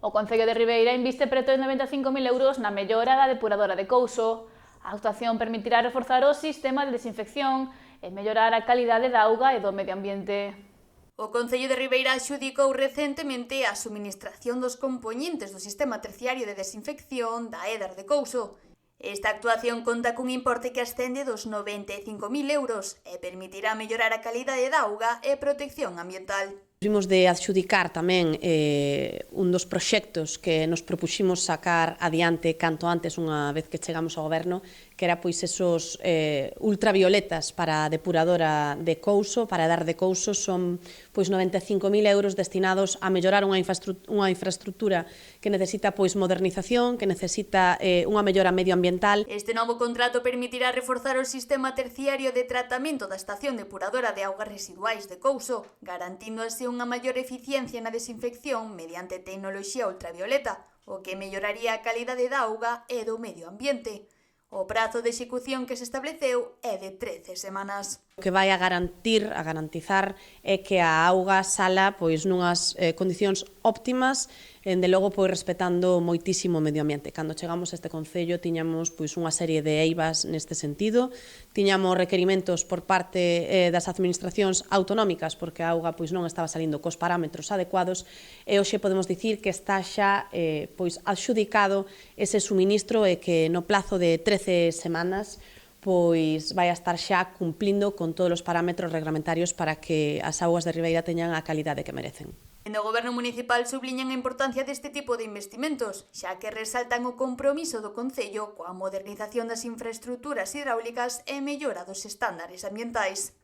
O Concello de Ribeira inviste preto de 95.000 euros na mellora da depuradora de Couso. A actuación permitirá reforzar o sistema de desinfección e mellorar a calidade da auga e do medio ambiente. O Concello de Ribeira adxudicou recentemente a suministración dos compoñentes do sistema terciario de desinfección da Éder de Couso. Esta actuación conta cun importe que ascende dos 95.000 euros e permitirá mellorar a calidade da auga e protección ambiental. Vimos de adxudicar tamén un dos proxectos que nos propuximos sacar adiante canto antes unha vez que chegamos ao goberno, que era pois esos ultravioletas para a depuradora de Couso, para a Éder de Couso, son pois 95.000 euros destinados a mellorar unha infraestructura que necesita pois modernización, que necesita unha mellora medioambiental. Este novo contrato permitirá reforzar o sistema terciario de tratamento da estación depuradora de augas residuais de Couso, garantindo así unha maior eficiencia na desinfección mediante tecnoloxía ultravioleta, o que melloraría a calidade da auga e do medio ambiente. O prazo de execución que se estableceu é de 13 semanas. O que vai a garantizar é que a auga sala pois nunhas condicións óptimas, de logo pois respetando moitísimo o medio ambiente. Cando chegamos a este concello tiñamos pois unha serie de eivas neste sentido, tiñamos requerimentos por parte das administracións autonómicas porque a auga pois non estaba salindo cos parámetros adecuados e hoxe podemos dicir que está xa pois adxudicado ese suministro e que no plazo de 13 semanas pois vai a estar xa cumplindo con todos os parámetros reglamentarios para que as augas de Ribeira teñan a calidade que merecen. No Goberno municipal subliñan a importancia deste tipo de investimentos, xa que resaltan o compromiso do Concello coa modernización das infraestruturas hidráulicas e mellora dos estándares ambientais.